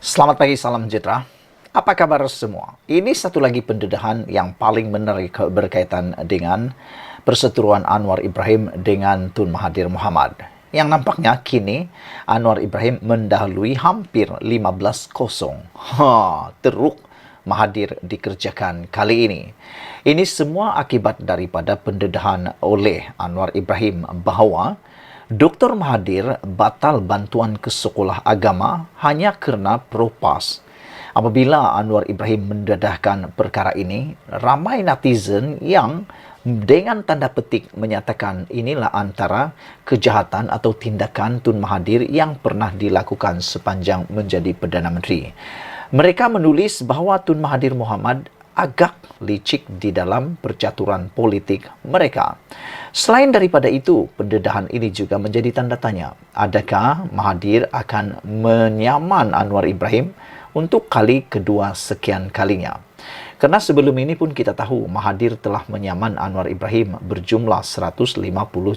Selamat pagi, salam sejahtera. Apa kabar semua? Ini satu lagi pendedahan yang paling menarik berkaitan dengan perseteruan Anwar Ibrahim dengan Tun Mahathir Mohamad. Yang nampaknya kini Anwar Ibrahim mendahului hampir 15-0. Teruk Mahathir dikerjakan kali ini. Ini semua akibat daripada pendedahan oleh Anwar Ibrahim bahawa Dr. Mahathir batal bantuan ke sekolah agama hanya kerana PROPAS. Apabila Anwar Ibrahim mendedahkan perkara ini, ramai netizen yang dengan tanda petik menyatakan inilah antara kejahatan atau tindakan Tun Mahathir yang pernah dilakukan sepanjang menjadi Perdana Menteri. Mereka menulis bahawa Tun Mahathir Mohamad agak licik di dalam percaturan politik mereka. Selain daripada itu, pendedahan ini juga menjadi tanda tanya. Adakah Mahathir akan menyaman Anwar Ibrahim untuk kali kedua sekian kalinya? Karena sebelum ini pun kita tahu Mahathir telah menyaman Anwar Ibrahim berjumlah 150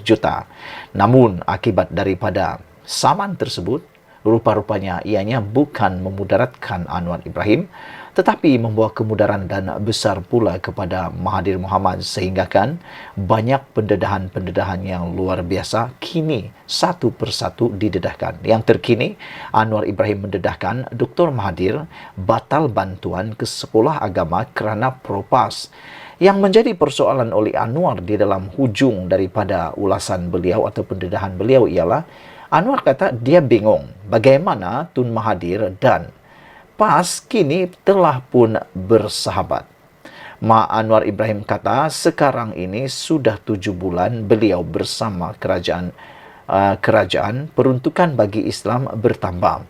juta. Namun akibat daripada saman tersebut, rupa-rupanya ianya bukan memudaratkan Anwar Ibrahim, tetapi membawa kemudaran dan besar pula kepada Mahathir Mohamad, sehingga kan banyak pendedahan-pendedahan yang luar biasa kini satu persatu didedahkan. Yang terkini, Anwar Ibrahim mendedahkan Dr. Mahathir batal bantuan ke sekolah agama kerana PROPAS. Yang menjadi persoalan oleh Anwar di dalam hujung daripada ulasan beliau atau pendedahan beliau ialah Anwar kata dia bingung bagaimana Tun Mahathir dan PAS kini telah pun bersahabat. Anwar Ibrahim kata sekarang ini sudah 7 bulan beliau bersama kerajaan peruntukan bagi Islam bertambah.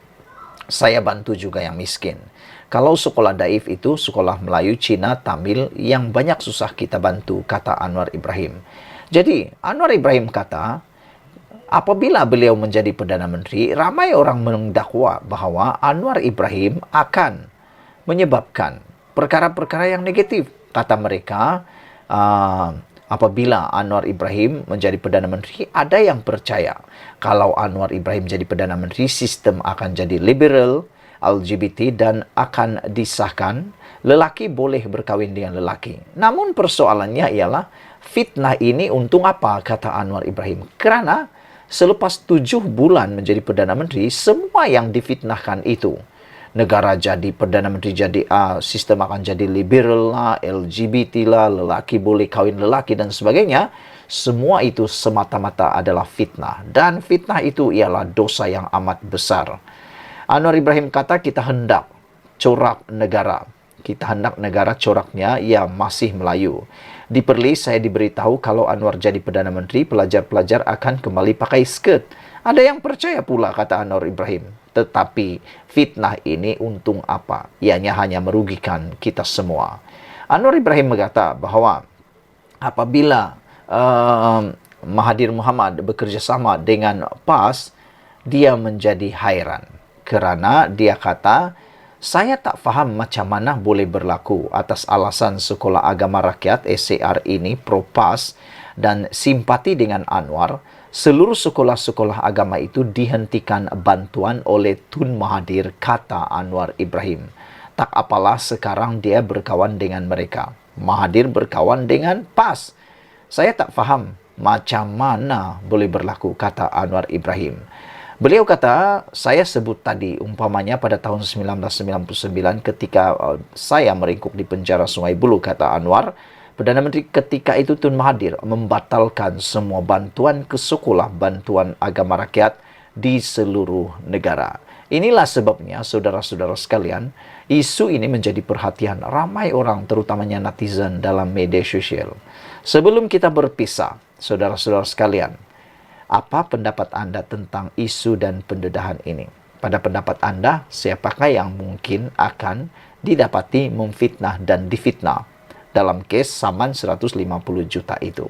Saya bantu juga yang miskin. Kalau sekolah daif itu sekolah Melayu, Cina, Tamil yang banyak susah kita bantu, kata Anwar Ibrahim. Jadi Anwar Ibrahim kata apabila beliau menjadi Perdana Menteri, ramai orang mendakwa bahawa Anwar Ibrahim akan menyebabkan perkara-perkara yang negatif. Kata mereka, apabila Anwar Ibrahim menjadi Perdana Menteri, ada yang percaya kalau Anwar Ibrahim jadi Perdana Menteri, sistem akan jadi liberal, LGBT dan akan disahkan lelaki boleh berkahwin dengan lelaki. Namun persoalannya ialah fitnah ini untung apa, kata Anwar Ibrahim. Kerana selepas 7 bulan menjadi Perdana Menteri, semua yang difitnahkan itu, negara jadi Perdana Menteri jadi sistem akan jadi liberal lah, LGBT lah, lelaki boleh kahwin lelaki dan sebagainya, semua itu semata-mata adalah fitnah. Dan fitnah itu ialah dosa yang amat besar. Anwar Ibrahim kata kita hendak corak negara. Kita hendak negara coraknya ia masih Melayu. Di Perlis saya diberitahu kalau Anwar jadi Perdana Menteri, pelajar-pelajar akan kembali pakai skirt. Ada yang percaya pula, kata Anwar Ibrahim. Tetapi fitnah ini untung apa? Ianya hanya merugikan kita semua. Anwar Ibrahim berkata bahawa apabila Mahathir Mohamad bekerjasama dengan PAS, dia menjadi hairan. Kerana dia kata, saya tak faham macam mana boleh berlaku atas alasan Sekolah Agama Rakyat SAR ini PROPAS dan simpati dengan Anwar, seluruh sekolah-sekolah agama itu dihentikan bantuan oleh Tun Mahathir, kata Anwar Ibrahim. Tak apalah sekarang dia berkawan dengan mereka. Mahathir berkawan dengan PAS. Saya tak faham macam mana boleh berlaku, kata Anwar Ibrahim. Beliau kata, saya sebut tadi umpamanya pada tahun 1999 ketika saya meringkuk di penjara Sungai Buloh, kata Anwar, Perdana Menteri ketika itu Tun Mahathir membatalkan semua bantuan ke sekolah bantuan agama rakyat di seluruh negara. Inilah sebabnya, saudara-saudara sekalian, isu ini menjadi perhatian ramai orang, terutamanya netizen dalam media sosial. Sebelum kita berpisah, saudara-saudara sekalian, apa pendapat anda tentang isu dan pendedahan ini? Pada pendapat anda, siapakah yang mungkin akan didapati memfitnah dan difitnah dalam kes saman 150 juta itu?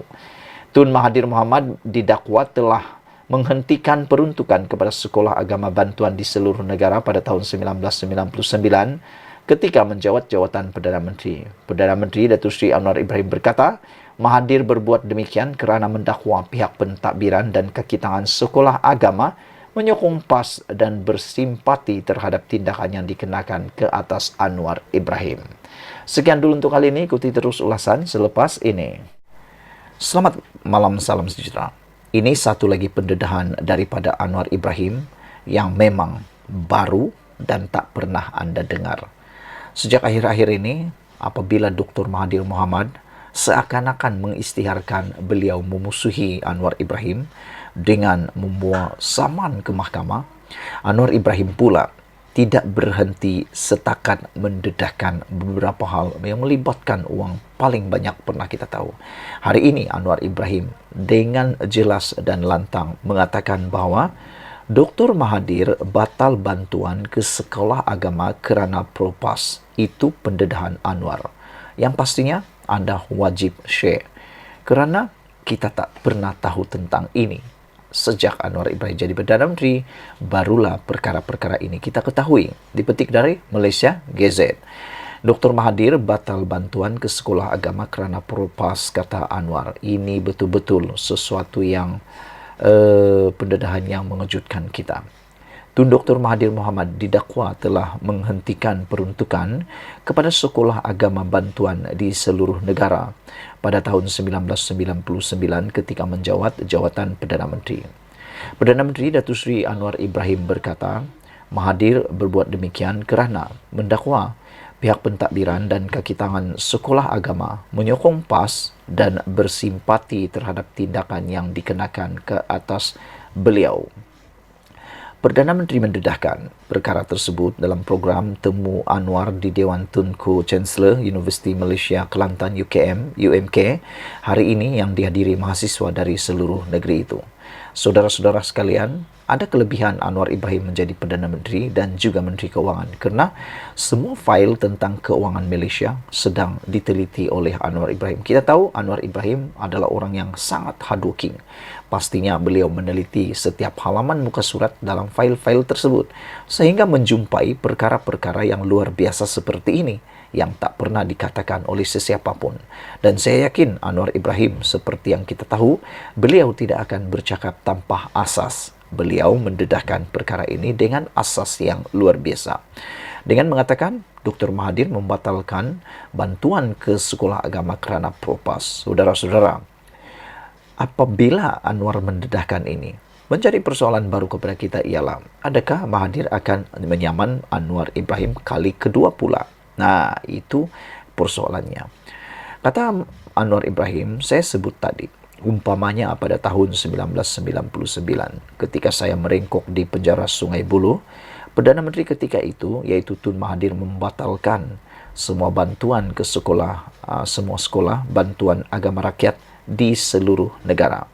Tun Mahathir Mohamad didakwa telah menghentikan peruntukan kepada sekolah agama bantuan di seluruh negara pada tahun 1999 ketika menjawat jawatan Perdana Menteri. Perdana Menteri Datuk Seri Anwar Ibrahim berkata, Mahathir berbuat demikian kerana mendakwa pihak pentadbiran dan kaki tangan sekolah agama menyokong PAS dan bersimpati terhadap tindakan yang dikenakan ke atas Anwar Ibrahim. Sekian dulu untuk kali ini, ikuti terus ulasan selepas ini. Selamat malam, salam sejahtera. Ini satu lagi pendedahan daripada Anwar Ibrahim yang memang baru dan tak pernah Anda dengar. Sejak akhir-akhir ini, apabila Dr. Mahathir Mohamad seakan-akan mengisytiharkan beliau memusuhi Anwar Ibrahim dengan membawa saman ke mahkamah, Anwar Ibrahim pula tidak berhenti setakat mendedahkan beberapa hal yang melibatkan uang paling banyak pernah kita tahu. Hari ini Anwar Ibrahim dengan jelas dan lantang mengatakan bahwa Dr. Mahathir batal bantuan ke sekolah agama kerana propas. Itu pendedahan Anwar. Yang pastinya Anda wajib share. Kerana kita tak pernah tahu tentang ini. Sejak Anwar Ibrahim jadi Perdana Menteri, barulah perkara-perkara ini kita ketahui. Dipetik dari Malaysia GZ. Dr. Mahathir batal bantuan ke sekolah agama kerana propas, kata Anwar. Ini betul-betul sesuatu yang pendedahan yang mengejutkan kita. Tun Dr. Mahathir Mohamad didakwa telah menghentikan peruntukan kepada sekolah agama bantuan di seluruh negara pada tahun 1999 ketika menjawat jawatan Perdana Menteri. Perdana Menteri Datuk Seri Anwar Ibrahim berkata, Mahathir berbuat demikian kerana mendakwa pihak pentadbiran dan kaki tangan sekolah agama menyokong PAS dan bersimpati terhadap tindakan yang dikenakan ke atas beliau. Perdana Menteri mendedahkan perkara tersebut dalam program Temu Anwar di Dewan Tunku Chancellor Universiti Malaysia Kelantan UMK hari ini yang dihadiri mahasiswa dari seluruh negeri itu. Saudara-saudara sekalian, ada kelebihan Anwar Ibrahim menjadi Perdana Menteri dan juga Menteri Keuangan kerana semua fail tentang keuangan Malaysia sedang diteliti oleh Anwar Ibrahim. Kita tahu Anwar Ibrahim adalah orang yang sangat hardworking. Pastinya beliau meneliti setiap halaman muka surat dalam fail-fail tersebut sehingga menjumpai perkara-perkara yang luar biasa seperti ini yang tak pernah dikatakan oleh sesiapa pun. Dan saya yakin Anwar Ibrahim, seperti yang kita tahu, beliau tidak akan bercakap tanpa asas. Beliau mendedahkan perkara ini dengan asas yang luar biasa. Dengan mengatakan, Dr. Mahathir membatalkan bantuan ke sekolah agama kerana propas. Saudara-saudara, apabila Anwar mendedahkan ini, menjadi persoalan baru kepada kita ialah, adakah Mahathir akan menyaman Anwar Ibrahim kali kedua pula? Nah, itu persoalannya. Kata Anwar Ibrahim, saya sebut tadi, umpamanya pada tahun 1999, ketika saya merengkok di penjara Sungai Buloh, Perdana Menteri ketika itu, iaitu Tun Mahathir, membatalkan semua bantuan ke sekolah, semua sekolah bantuan agama rakyat di seluruh negara.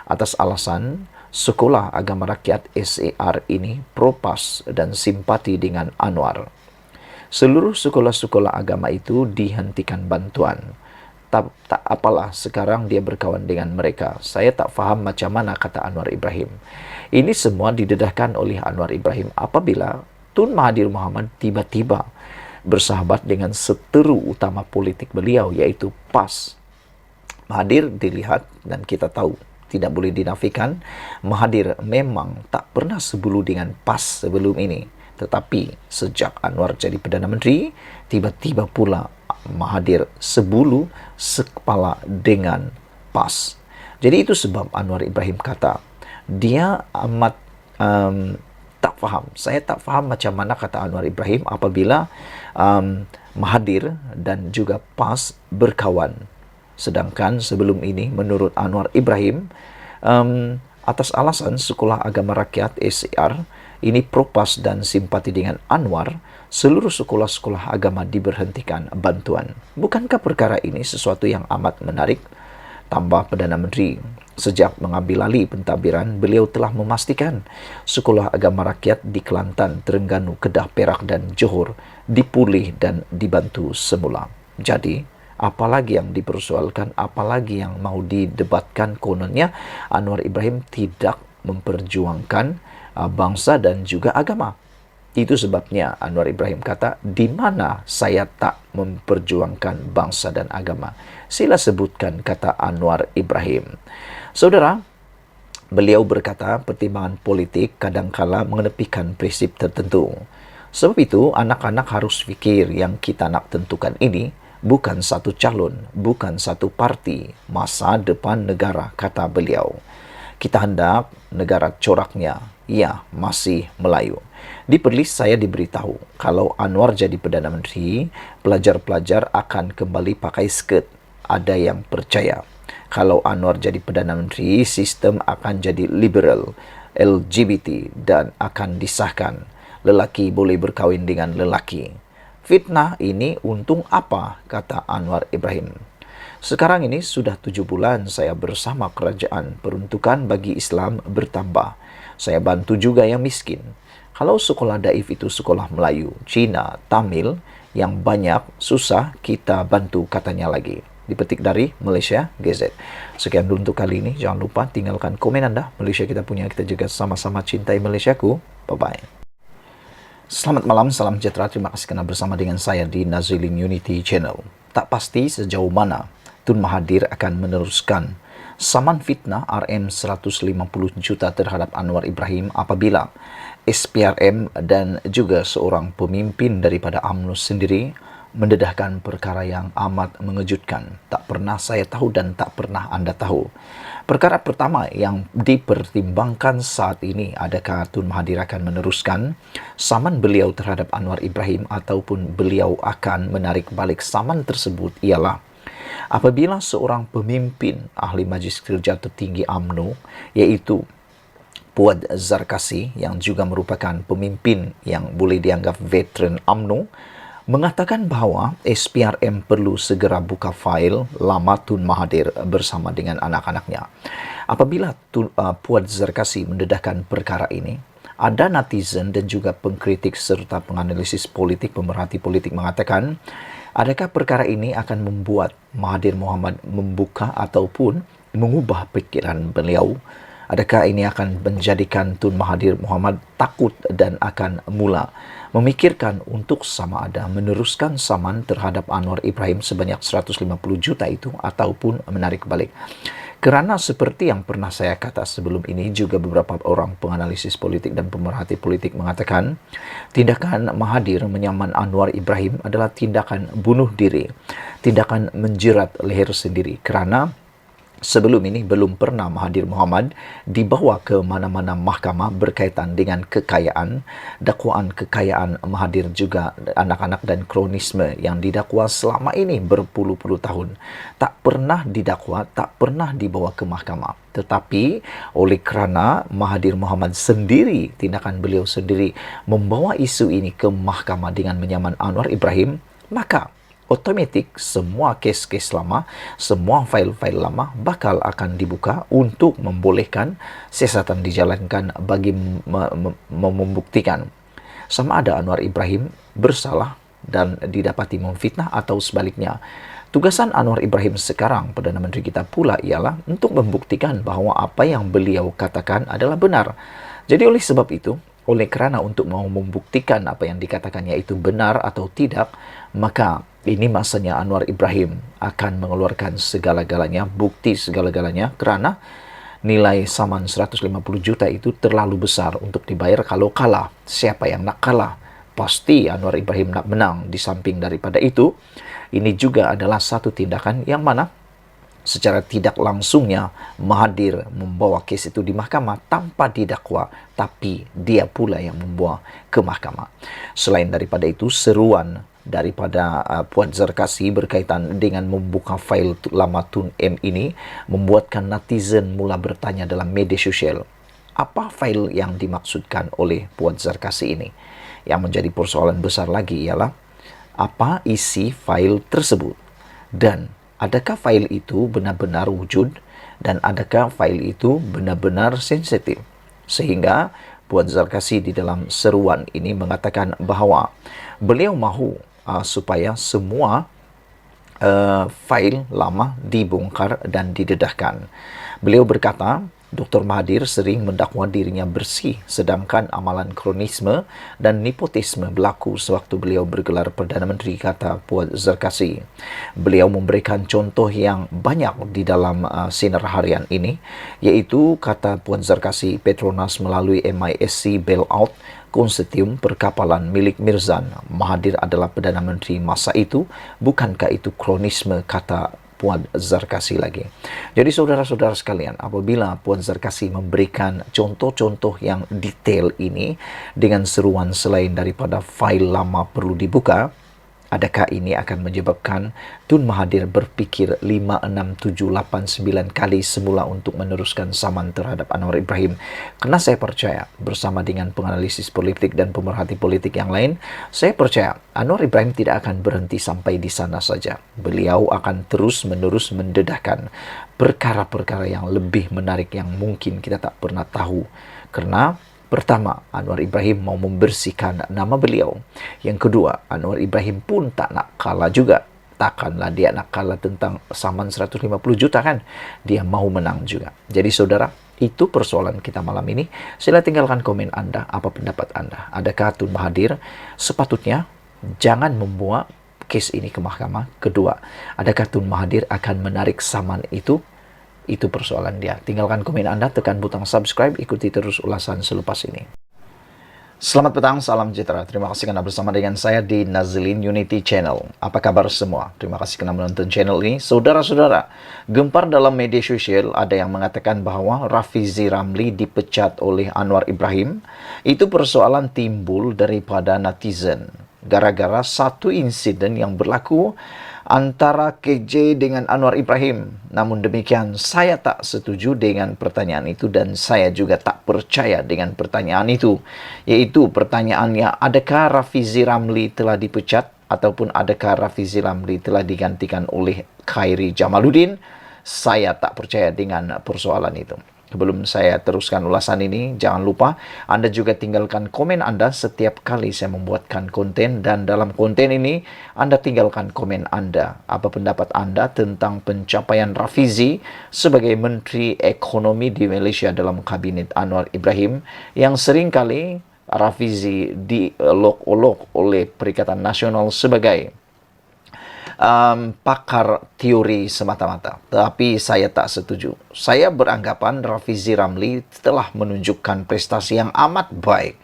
Atas alasan, sekolah agama rakyat SAR ini propas dan simpati dengan Anwar. Seluruh sekolah-sekolah agama itu dihentikan bantuan. Tak apalah, sekarang dia berkawan dengan mereka. Saya tak faham macam mana, kata Anwar Ibrahim. Ini semua didedahkan oleh Anwar Ibrahim apabila Tun Mahathir Mohamad tiba-tiba bersahabat dengan seteru utama politik beliau, iaitu PAS. Mahathir dilihat dan kita tahu, tidak boleh dinafikan, Mahathir memang tak pernah sebulu dengan PAS sebelum ini. Tetapi sejak Anwar jadi Perdana Menteri, tiba-tiba pula Mahathir sebulu sekepala dengan PAS. Jadi itu sebab Anwar Ibrahim kata, dia amat tak faham. Saya tak faham macam mana, kata Anwar Ibrahim, apabila Mahathir dan juga PAS berkawan. Sedangkan sebelum ini, menurut Anwar Ibrahim, atas alasan sekolah agama rakyat SAR ini propas dan simpati dengan Anwar, seluruh sekolah-sekolah agama diberhentikan bantuan. Bukankah perkara ini sesuatu yang amat menarik? Tambah Perdana Menteri, sejak mengambil alih pentadbiran, beliau telah memastikan sekolah agama rakyat di Kelantan, Terengganu, Kedah, Perak dan Johor dipulih dan dibantu semula. Jadi, apalagi yang dipersoalkan, apalagi yang mau didebatkan? Kononnya Anwar Ibrahim tidak memperjuangkan bangsa dan juga agama. Itu sebabnya Anwar Ibrahim kata, di mana saya tak memperjuangkan bangsa dan agama? Sila sebutkan, kata Anwar Ibrahim. Saudara, Beliau berkata pertimbangan politik kadangkala mengenepikan prinsip tertentu. Sebab itu, anak-anak harus fikir yang kita nak tentukan ini bukan satu calon, bukan satu parti, masa depan negara, kata beliau. Kita hendak negara coraknya, ya masih Melayu. Di Perlis saya diberitahu, kalau Anwar jadi Perdana Menteri, pelajar-pelajar akan kembali pakai skirt. Ada yang percaya. Kalau Anwar jadi Perdana Menteri, sistem akan jadi liberal, LGBT, dan akan disahkan. Lelaki boleh berkahwin dengan lelaki. Fitnah ini untung apa, kata Anwar Ibrahim. Sekarang ini sudah 7 bulan saya bersama kerajaan, peruntukan bagi Islam bertambah. Saya bantu juga yang miskin. Kalau sekolah daif itu sekolah Melayu, Cina, Tamil, yang banyak susah kita bantu, katanya lagi. Dipetik dari Malaysia GZ. Sekian dulu untuk kali ini. Jangan lupa tinggalkan komen Anda. Malaysia kita punya, kita juga sama-sama cintai Malaysiaku. Bye-bye. Selamat malam, salam sejahtera. Terima kasih kerana bersama dengan saya di Nazilin Unity Channel. Tak pasti sejauh mana Tun Mahathir akan meneruskan saman fitnah RM150 juta terhadap Anwar Ibrahim apabila SPRM dan juga seorang pemimpin daripada UMNO sendiri mendedahkan perkara yang amat mengejutkan. Tak pernah saya tahu dan tak pernah anda tahu. Perkara pertama yang dipertimbangkan saat ini, adakah Tun Mahathir akan meneruskan saman beliau terhadap Anwar Ibrahim ataupun beliau akan menarik balik saman tersebut, ialah apabila seorang pemimpin ahli Majlis Kerja tertinggi UMNO, iaitu Puad Zarkasi, yang juga merupakan pemimpin yang boleh dianggap veteran UMNO, mengatakan bahawa SPRM perlu segera buka fail lama Tun Mahathir bersama dengan anak-anaknya. Apabila Puad Zarkasi mendedahkan perkara ini, ada netizen dan juga pengkritik serta penganalisis politik, pemerhati politik mengatakan, adakah perkara ini akan membuat Mahathir Mohamad membuka ataupun mengubah pikiran beliau? Adakah ini akan menjadikan Tun Mahathir Mohamad takut dan akan mula memikirkan untuk sama ada meneruskan saman terhadap Anwar Ibrahim sebanyak 150 juta itu ataupun menarik balik? Kerana seperti yang pernah saya kata sebelum ini, juga beberapa orang penganalisis politik dan pemerhati politik mengatakan tindakan Mahathir menyaman Anwar Ibrahim adalah tindakan bunuh diri, tindakan menjerat leher sendiri, kerana sebelum ini belum pernah Mahathir Mohamad dibawa ke mana-mana mahkamah berkaitan dengan kekayaan, dakwaan kekayaan Mahathir juga anak-anak dan kronisme yang didakwa selama ini berpuluh-puluh tahun. Tak pernah didakwa, tak pernah dibawa ke mahkamah. Tetapi oleh kerana Mahathir Mohamad sendiri, tindakan beliau sendiri membawa isu ini ke mahkamah dengan menyaman Anwar Ibrahim, maka otomatik semua kes-kes lama, semua fail-fail lama bakal akan dibuka untuk membolehkan siasatan dijalankan bagi membuktikan sama ada Anwar Ibrahim bersalah dan didapati memfitnah atau sebaliknya. Tugasan Anwar Ibrahim sekarang, Perdana Menteri kita pula, ialah untuk membuktikan bahawa apa yang beliau katakan adalah benar. Jadi oleh sebab itu, oleh kerana untuk mau membuktikan apa yang dikatakannya itu benar atau tidak, maka ini masanya Anwar Ibrahim akan mengeluarkan segala-galanya, bukti segala-galanya, kerana nilai saman 150 juta itu terlalu besar untuk dibayar kalau kalah. Siapa yang nak kalah? Pasti Anwar Ibrahim nak menang. Di samping daripada itu, ini juga adalah satu tindakan yang mana secara tidak langsungnya Mahathir membawa kes itu di mahkamah tanpa didakwa, tapi dia pula yang membawa ke mahkamah. Selain daripada itu, seruan daripada Puad Zarkasi berkaitan dengan membuka fail lama Tun M ini membuatkan netizen mula bertanya dalam media sosial, apa fail yang dimaksudkan oleh Puad Zarkasi ini? Yang menjadi persoalan besar lagi ialah apa isi fail tersebut, dan adakah fail itu benar-benar wujud, dan adakah fail itu benar-benar sensitif? Sehingga Puad Zarkasi di dalam seruan ini mengatakan bahawa beliau mahu supaya semua fail lama dibongkar dan didedahkan. Beliau berkata, Dr. Mahathir sering mendakwa dirinya bersih, sedangkan amalan kronisme dan nepotisme berlaku sewaktu beliau bergelar Perdana Menteri, kata Puan Zarkasi. Beliau memberikan contoh yang banyak di dalam sinar harian ini, yaitu, kata Puan Zarkasi, Petronas melalui MISC bailout konsortium perkapalan milik Mirzan. Mahathir adalah Perdana Menteri masa itu, bukankah itu kronisme, kata Puan Zarkasi lagi. Jadi saudara-saudara sekalian, apabila Puan Zarkasi memberikan contoh-contoh yang detail ini dengan seruan selain daripada fail lama perlu dibuka, adakah ini akan menyebabkan Tun Mahathir berpikir 5, 6, 7, 8, 9 kali semula untuk meneruskan saman terhadap Anwar Ibrahim? Karena saya percaya, bersama dengan penganalisis politik dan pemerhati politik yang lain, saya percaya Anwar Ibrahim tidak akan berhenti sampai di sana saja. Beliau akan terus-menerus mendedahkan perkara-perkara yang lebih menarik yang mungkin kita tak pernah tahu. Karena pertama, Anwar Ibrahim mau membersihkan nama beliau. Yang kedua, Anwar Ibrahim pun tak nak kalah juga. Takkanlah dia nak kalah tentang saman 150 juta kan? Dia mau menang juga. Jadi saudara, itu persoalan kita malam ini. Sila tinggalkan komen Anda, apa pendapat Anda. Adakah Tun Mahathir sepatutnya jangan membawa kes ini ke mahkamah? Kedua, adakah Tun Mahathir akan menarik saman itu? Itu persoalan dia. Tinggalkan komen Anda, tekan butang subscribe, ikuti terus ulasan selepas ini. Selamat petang, salam sejahtera. Terima kasih karena bersama dengan saya di Nazlin Unity Channel. Apa kabar semua? Terima kasih karena menonton channel ini. Saudara-saudara, gempar dalam media sosial ada yang mengatakan bahwa Rafizi Ramli dipecat oleh Anwar Ibrahim. Itu persoalan timbul daripada netizen. Gara-gara satu insiden yang berlaku antara KJ dengan Anwar Ibrahim. Namun demikian, saya tak setuju dengan pertanyaan itu dan saya juga tak percaya dengan pertanyaan itu. Yaitu pertanyaannya, adakah Rafizi Ramli telah dipecat ataupun adakah Rafizi Ramli telah digantikan oleh Khairi Jamaluddin? Saya tak percaya dengan persoalan itu. Sebelum saya teruskan ulasan ini, jangan lupa Anda juga tinggalkan komen Anda setiap kali saya membuatkan konten. Dan dalam konten ini, Anda tinggalkan komen Anda. Apa pendapat Anda tentang pencapaian Rafizi sebagai Menteri Ekonomi di Malaysia dalam Kabinet Anwar Ibrahim, yang seringkali Rafizi diolok-olok oleh Perikatan Nasional sebagai pakar teori semata-mata. Tapi saya tak setuju. Saya beranggapan Rafizi Ramli telah menunjukkan prestasi yang amat baik.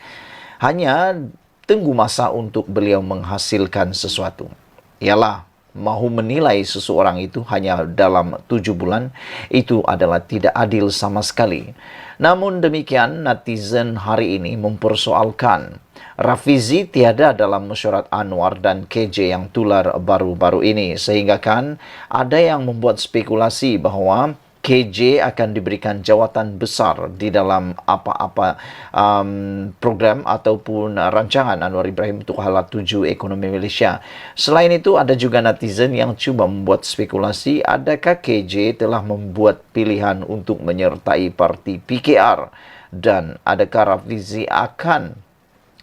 Hanya tunggu masa untuk beliau menghasilkan sesuatu. Ialah, mahu menilai seseorang itu hanya dalam 7 bulan, itu adalah tidak adil sama sekali. Namun demikian, netizen hari ini mempersoalkan Rafizi tiada dalam mesyuarat Anwar dan KJ yang tular baru-baru ini. Sehingga kan ada yang membuat spekulasi bahawa KJ akan diberikan jawatan besar di dalam apa-apa program ataupun rancangan Anwar Ibrahim untuk hala tuju ekonomi Malaysia. Selain itu, ada juga netizen yang cuba membuat spekulasi adakah KJ telah membuat pilihan untuk menyertai parti PKR dan adakah Rafizi akan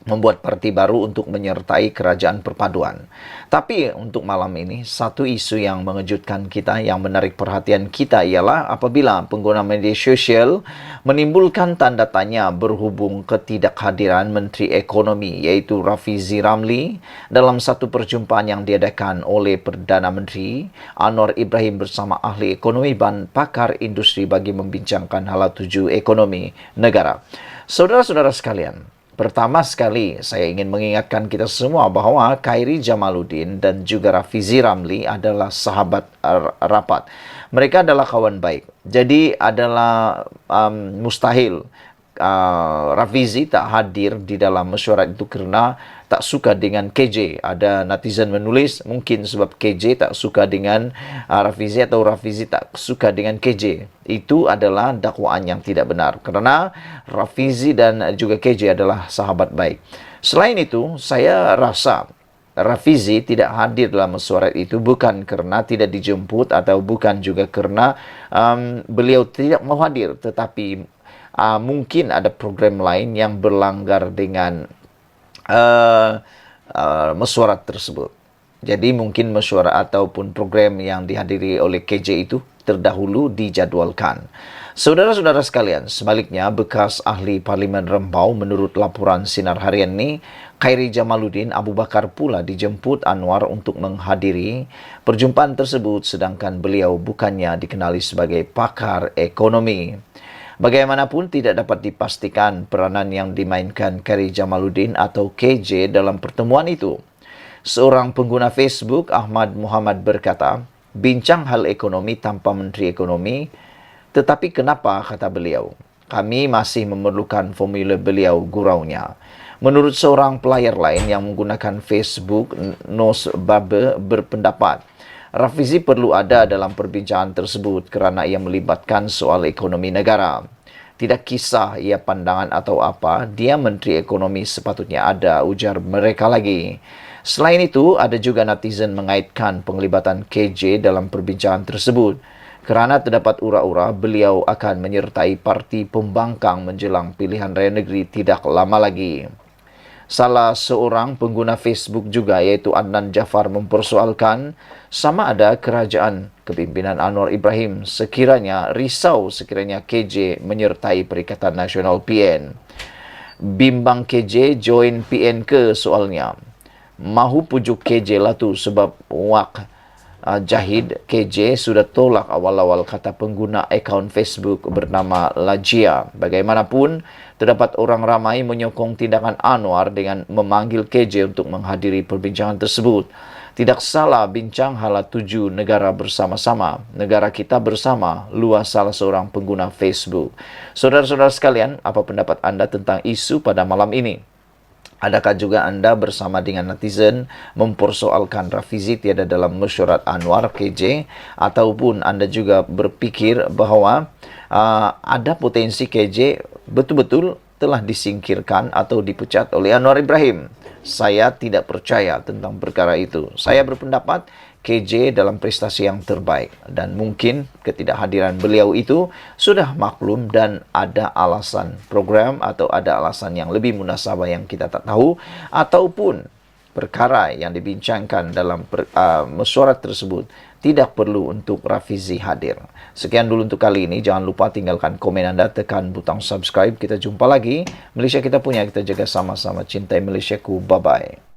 membuat parti baru untuk menyertai kerajaan perpaduan. Tapi untuk malam ini, satu isu yang mengejutkan kita, yang menarik perhatian kita ialah apabila pengguna media sosial menimbulkan tanda tanya berhubung ketidakhadiran Menteri Ekonomi iaitu Rafizi Ramli dalam satu perjumpaan yang diadakan oleh Perdana Menteri Anwar Ibrahim bersama ahli ekonomi dan pakar industri bagi membincangkan hala tuju ekonomi negara. Saudara-saudara sekalian, pertama sekali, saya ingin mengingatkan kita semua bahawa Khairi Jamaluddin dan juga Rafizi Ramli adalah sahabat rapat. Mereka adalah kawan baik. Jadi adalah mustahil Rafizi tak hadir di dalam mesyuarat itu kerana tak suka dengan KJ. Ada netizen menulis mungkin sebab KJ tak suka dengan Rafizi atau Rafizi tak suka dengan KJ. Itu adalah dakwaan yang tidak benar kerana Rafizi dan juga KJ adalah sahabat baik. Selain itu, saya rasa Rafizi tidak hadir dalam mesyuarat itu bukan kerana tidak dijemput atau bukan juga kerana beliau tidak mau hadir, tetapi mungkin ada program lain yang berlanggar dengan mesyuarat tersebut. Jadi mungkin mesyuarat ataupun program yang dihadiri oleh KJ itu terdahulu dijadualkan. Saudara-saudara sekalian, sebaliknya bekas ahli Parlimen Rembau menurut laporan Sinar Harian ini, Khairi Jamaluddin Abu Bakar pula dijemput Anwar untuk menghadiri perjumpaan tersebut sedangkan beliau bukannya dikenali sebagai pakar ekonomi. Bagaimanapun tidak dapat dipastikan peranan yang dimainkan Khairi Jamaluddin atau KJ dalam pertemuan itu. Seorang pengguna Facebook, Ahmad Muhammad berkata, bincang hal ekonomi tanpa Menteri Ekonomi. Tetapi kenapa, kata beliau, kami masih memerlukan formula beliau, guraunya. Menurut seorang pelayar lain yang menggunakan Facebook, Nos Babe berpendapat, Rafizi perlu ada dalam perbincangan tersebut kerana ia melibatkan soal ekonomi negara. Tidak kisah ia pandangan atau apa, dia Menteri Ekonomi sepatutnya ada, ujar mereka lagi. Selain itu, ada juga netizen mengaitkan penglibatan KJ dalam perbincangan tersebut. Kerana terdapat ura-ura, beliau akan menyertai parti pembangkang menjelang pilihan raya negeri tidak lama lagi. Salah seorang pengguna Facebook juga iaitu Adnan Jafar mempersoalkan sama ada kerajaan kepimpinan Anwar Ibrahim sekiranya risau sekiranya KJ menyertai Perikatan Nasional PN. Bimbang KJ join PN ke soalnya. Mahu pujuk KJ lah tu sebab Jahid KJ sudah tolak awal-awal, kata pengguna akaun Facebook bernama Lajia. Bagaimanapun, terdapat orang ramai menyokong tindakan Anwar dengan memanggil KJ untuk menghadiri perbincangan tersebut. Tidak salah bincang hala tuju negara bersama-sama, negara kita bersama, luas salah seorang pengguna Facebook. Saudara-saudara sekalian, apa pendapat anda tentang isu pada malam ini? Adakah juga anda bersama dengan netizen mempersoalkan Rafizi tiada dalam mesyuarat Anwar KJ, ataupun anda juga berpikir bahawa ada potensi KJ betul-betul telah disingkirkan atau dipecat oleh Anwar Ibrahim? Saya tidak percaya tentang perkara itu. Saya berpendapat KJ dalam prestasi yang terbaik dan mungkin ketidakhadiran beliau itu sudah maklum dan ada alasan program atau ada alasan yang lebih munasabah yang kita tak tahu, ataupun perkara yang dibincangkan dalam mesyuarat tersebut tidak perlu untuk Rafizi hadir. Sekian dulu untuk kali ini. Jangan lupa tinggalkan komen anda, tekan butang subscribe. Kita jumpa lagi. Malaysia kita punya, kita jaga sama-sama. Cintai Malaysiaku. Bye-bye.